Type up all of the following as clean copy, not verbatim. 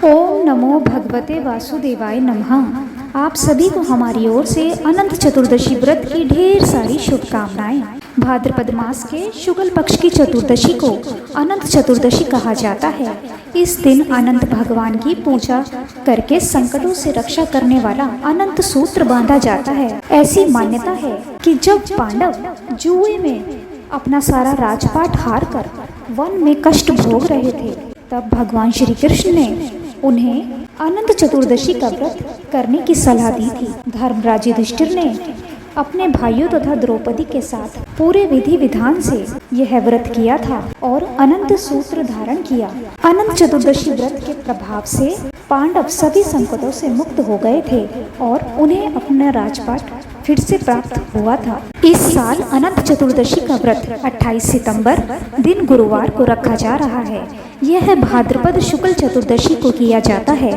ओम नमो भगवते वासुदेवाय नमः। आप सभी को हमारी ओर से अनंत चतुर्दशी व्रत की ढेर सारी शुभकामनाएं। भाद्रपद मास के शुक्ल पक्ष की चतुर्दशी को अनंत चतुर्दशी कहा जाता है। इस दिन अनंत भगवान की पूजा करके संकटों से रक्षा करने वाला अनंत सूत्र बांधा जाता है। ऐसी मान्यता है कि जब पांडव जुए में अपना सारा राजपाट हार कर वन में कष्ट भोग रहे थे, तब भगवान श्री कृष्ण ने उन्हें अनंत चतुर्दशी का व्रत करने की सलाह दी थी। धर्मराज युधिष्ठिर ने अपने भाइयों तथा द्रौपदी के साथ पूरे विधि विधान से यह व्रत किया था और अनंत सूत्र धारण किया। अनंत चतुर्दशी व्रत के प्रभाव से पांडव सभी संकटों से मुक्त हो गए थे और उन्हें अपना राजपाट फिर से प्राप्त हुआ था। इस साल अनंत चतुर्दशी का व्रत 28 सितंबर दिन गुरुवार को रखा जा रहा है। यह भाद्रपद शुक्ल चतुर्दशी को किया जाता है।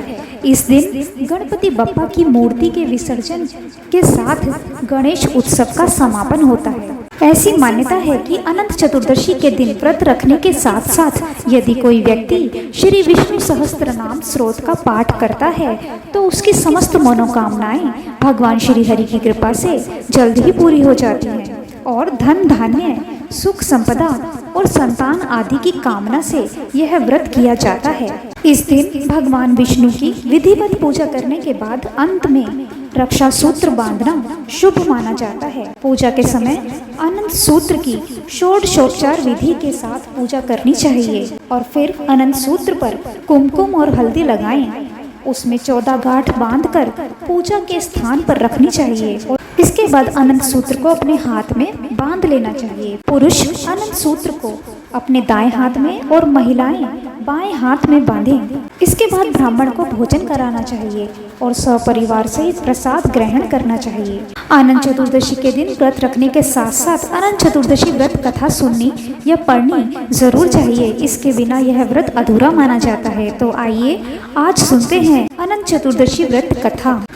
इस दिन गणपति बप्पा की मूर्ति के विसर्जन के साथ गणेश उत्सव का समापन होता है। ऐसी मान्यता है कि अनंत चतुर्दशी के दिन व्रत रखने के साथ साथ यदि कोई व्यक्ति श्री विष्णु सहस्त्र नाम स्रोत का पाठ करता है तो उसकी समस्त मनोकामनाएं भगवान श्री हरि की कृपा से जल्द ही पूरी हो जाती हैं और धन धान्य सुख संपदा और संतान आदि की कामना से यह व्रत किया जाता है। इस दिन भगवान विष्णु की विधिवत पूजा करने के बाद अंत में रक्षा सूत्र बांधना शुभ माना जाता है। पूजा के समय अनंत सूत्र की षोडशोपचार विधि के साथ पूजा करनी चाहिए और फिर अनंत सूत्र पर कुमकुम और हल्दी लगाएं। उसमें 14 गांठ बांधकर पूजा के स्थान पर रखनी चाहिए और इसके बाद अनंत सूत्र को अपने हाथ में बांध लेना चाहिए। पुरुष अनंत सूत्र को अपने दाएं हाथ में और महिलाएं बाएं हाथ में बांधें। इसके बाद ब्राह्मण को भोजन कराना चाहिए और सपरिवार से प्रसाद ग्रहण करना चाहिए। अनंत चतुर्दशी के दिन व्रत रखने के साथ साथ अनंत चतुर्दशी व्रत कथा सुननी या पढ़नी जरूर चाहिए। इसके बिना यह व्रत अधूरा माना जाता है। तो आइए आज सुनते हैं अनंत चतुर्दशी व्रत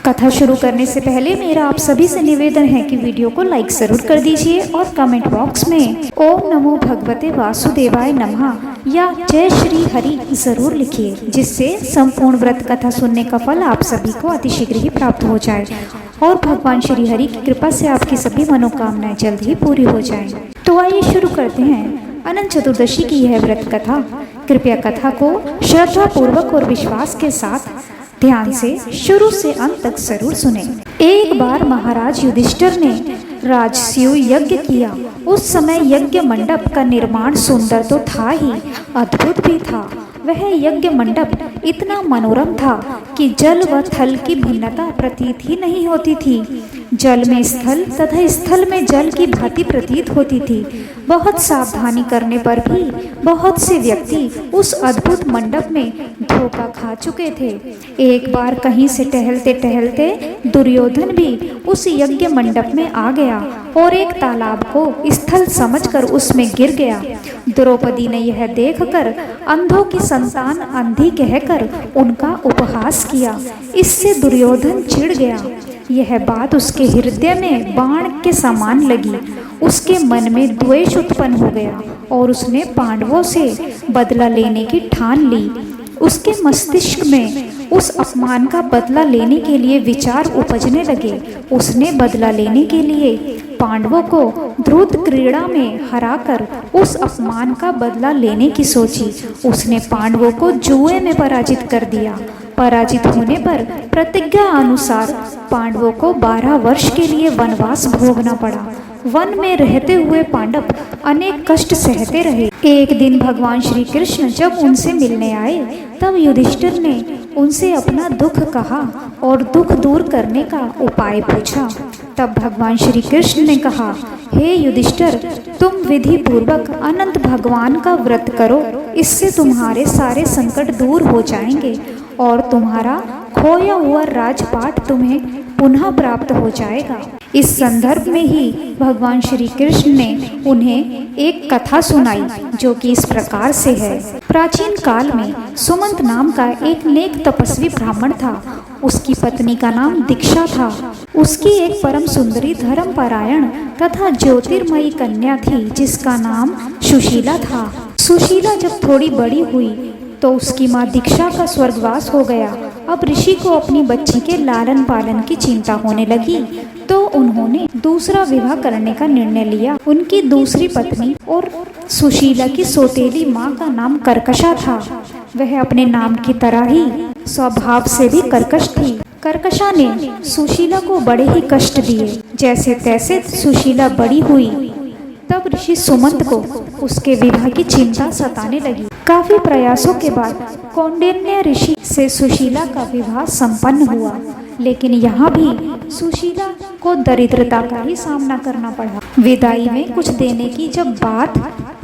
कथा शुरू करने से पहले मेरा आप सभी से निवेदन है कि वीडियो को लाइक जरूर कर दीजिए और कमेंट बॉक्स में ओम नमो भगवते वासुदेवाय नमः या जय श्री हरि जरूर लिखिए, जिससे संपूर्ण व्रत कथा सुनने का फल आप सभी को अतिशीघ्र ही प्राप्त हो जाए और भगवान श्री हरि की कृपा से आपकी सभी मनोकामनाएं जल्द ही पूरी हो जाएं। तो आइए शुरू करते हैं अनंत चतुर्दशी की यह व्रत कथा। कृपया कथा को श्रद्धा पूर्वक और विश्वास के साथ ध्यान से शुरू से अंत तक जरूर सुने। एक बार महाराज युधिष्ठिर ने राजसूय यज्ञ किया। उस समय यज्ञ मंडप का निर्माण सुंदर तो था ही, अद्भुत भी था। वह यज्ञ मंडप इतना मनोरम था कि जल व थल की भिन्नता प्रतीत ही नहीं होती थी। जल में स्थल तथा स्थल में जल की भांति प्रतीत होती थी। बहुत सावधानी करने पर भी बहुत से व्यक्ति उस अद्भुत मंडप में धोखा खा चुके थे। एक बार कहीं से टहलते टहलते दुर्योधन भी उस यज्ञ मंडप में आ गया और एक तालाब को स्थल समझकर उसमें गिर गया। द्रौपदी ने यह देखकर अंधों की संतान अंधी कहकर उनका उपहास किया। इससे दुर्योधन चिढ़ गया। यह बात उसके हृदय में बाण के समान लगी। उसके मन में द्वेष उत्पन्न हो गया और उसने पांडवों से बदला लेने की ठान ली। उसके मस्तिष्क में उस अपमान का बदला लेने के लिए विचार उपजने लगे। उसने बदला लेने के लिए पांडवों को द्रुत क्रीड़ा में हराकर उस अपमान का बदला लेने की सोची। उसने पांडवों को जुए में पराजित कर दिया। पराजित होने पर प्रतिज्ञा अनुसार पांडवों को 12 वर्ष के लिए वनवास भोगना पड़ा। वन में रहते हुए पांडव अनेक कष्ट सहते रहे। एक दिन भगवान श्री कृष्ण जब उनसे मिलने आए तब युधिष्ठिर ने उनसे अपना दुख कहा और दुख दूर करने का उपाय पूछा। तब भगवान श्री कृष्ण ने कहा, हे युधिष्ठिर, तुम विधि पूर्वक अनंत भगवान का व्रत करो। इससे तुम्हारे सारे संकट दूर हो जाएंगे और तुम्हारा खोया हुआ राजपाट तुम्हें पुनः प्राप्त हो जाएगा। इस संदर्भ में ही भगवान श्री कृष्ण ने उन्हें एक कथा सुनाई जो कि इस प्रकार से है। प्राचीन काल में सुमंत नाम का एक नेक तपस्वी ब्राह्मण था। उसकी पत्नी का नाम दीक्षा था। उसकी एक परम सुंदरी धर्मपरायण तथा ज्योतिर्मयी कन्या थी जिसका नाम सुशीला था। सुशीला जब थोड़ी बड़ी हुई तो उसकी माँ दीक्षा का स्वर्गवास हो गया। अब ऋषि को अपनी बच्ची के लालन पालन की चिंता होने लगी, तो उन्होंने दूसरा विवाह करने का निर्णय लिया। उनकी दूसरी पत्नी और सुशीला की सौतेली माँ का नाम कर्कशा था। वह अपने नाम की तरह ही स्वभाव से भी कर्कश थी। कर्कशा ने सुशीला को बड़े ही कष्ट दिए। जैसे तैसे सुशीला बड़ी हुई, तब ऋषि सुमंत को उसके विवाह की चिंता सताने लगी। काफी प्रयासों के बाद कौंडिन्य ऋषि से सुशीला का विवाह संपन्न हुआ, लेकिन यहाँ भी सुशीला को दरिद्रता का ही सामना करना पड़ा। विदाई में कुछ देने की जब बात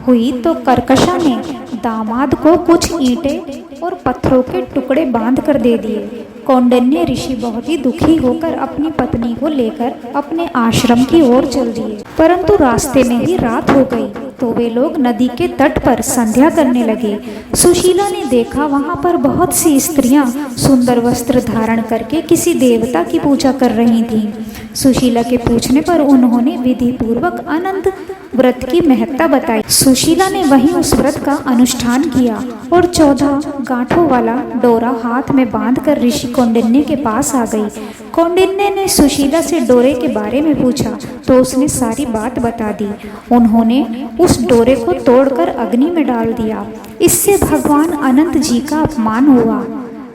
हुई तो कर्कशा ने दामाद को कुछ ईंटें और पत्थरों के टुकड़े बांध कर दे दिए। कौंडिन्य ऋषि बहुत ही दुखी होकर अपनी पत्नी को लेकर अपने आश्रम की ओर चल दिए, परंतु रास्ते में ही रात हो गई तो वे लोग नदी के तट पर संध्या करने लगे। सुशीला ने देखा वहां पर बहुत सी स्त्रियां सुंदर वस्त्र धारण करके किसी देवता की पूजा कर रही थीं। सुशीला के पूछने पर उन्होंने विधि पूर्वक अनंत व्रत की महत्ता बताई। सुशीला ने वहीं उस व्रत का अनुष्ठान किया और 14 गांठों वाला डोरा हाथ में बांधकर ऋषि कौंडिन्य के पास आ गई। कौंडिन्य ने सुशीला से डोरे के बारे में पूछा तो उसने सारी बात बता दी। उन्होंने उस डोरे को तोड़कर अग्नि में डाल दिया। इससे भगवान अनंत जी का अपमान हुआ।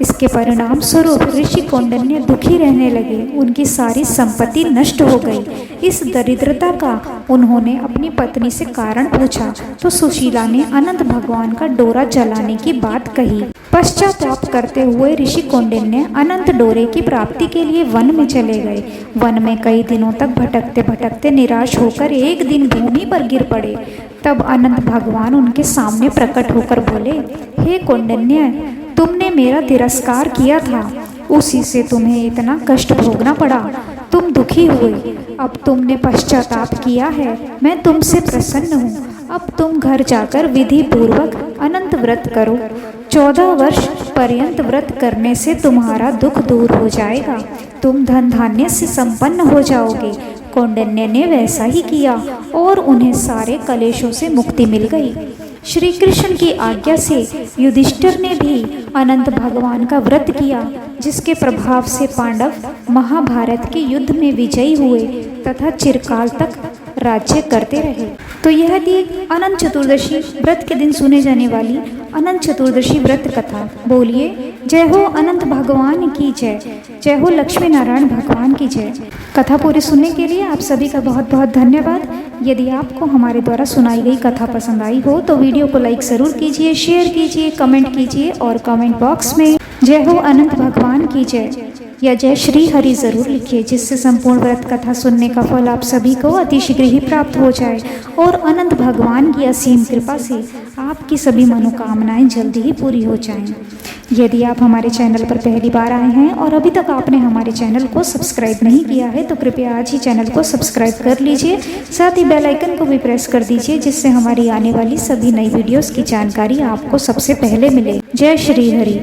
इसके परिणाम स्वरूप ऋषि कौंडिन्य दुखी रहने लगे। उनकी सारी संपत्ति नष्ट हो गई। इस दरिद्रता का उन्होंने अपनी पत्नी से कारण पूछा तो सुशीला ने अनंत भगवान का डोरा जलाने की बात कही। पश्चाताप करते हुए ऋषि कौंडिन्य अनंत डोरे की प्राप्ति के लिए वन में चले गए। वन में कई दिनों तक भटकते भटकते निराश होकर एक दिन भूमि पर गिर पड़े। तब अनंत भगवान उनके सामने प्रकट होकर बोले, हे कौंडिन्य, तुमने मेरा तिरस्कार किया था, उसी से तुम्हें इतना कष्ट भोगना पड़ा। तुम दुखी हुए, अब तुमने पश्चाताप किया है, मैं तुमसे प्रसन्न हूँ। अब तुम घर जाकर विधि पूर्वक अनंत व्रत करो। 14 वर्ष पर्यंत व्रत करने से तुम्हारा दुख दूर हो जाएगा, तुम धन धान्य से संपन्न हो जाओगे। कौंडिन्य ने वैसा ही किया और उन्हें सारे कलेशों से मुक्ति मिल गई। श्री कृष्ण की आज्ञा से युधिष्ठिर ने भी अनंत भगवान का व्रत किया, जिसके प्रभाव से पांडव महाभारत के युद्ध में विजयी हुए तथा चिरकाल तक राज्य करते रहे। तो यह थी अनंत चतुर्दशी व्रत के दिन सुने जाने वाली अनंत चतुर्दशी व्रत कथा। बोलिए जय हो अनंत भगवान की जय, जय हो लक्ष्मी नारायण भगवान की जय। कथा पूरी सुनने के लिए आप सभी का बहुत बहुत धन्यवाद। यदि आपको हमारे द्वारा सुनाई गई कथा पसंद आई हो तो वीडियो को लाइक ज़रूर कीजिए, शेयर कीजिए, कमेंट कीजिए और कमेंट बॉक्स में जय हो अनंत भगवान की जय या जय श्री हरि ज़रूर लिखिए, जिससे संपूर्ण व्रत कथा सुनने का फल आप सभी को अतिशीघ्र ही प्राप्त हो जाए और अनंत भगवान की असीम कृपा से आपकी सभी मनोकामनाएं जल्दी ही पूरी हो जाएं। यदि आप हमारे चैनल पर पहली बार आए हैं और अभी तक आपने हमारे चैनल को सब्सक्राइब नहीं किया है तो कृपया आज ही चैनल को सब्सक्राइब कर लीजिए। साथ ही बेल आइकन को भी प्रेस कर दीजिए, जिससे हमारी आने वाली सभी नई वीडियोस की जानकारी आपको सबसे पहले मिले। जय श्री हरि।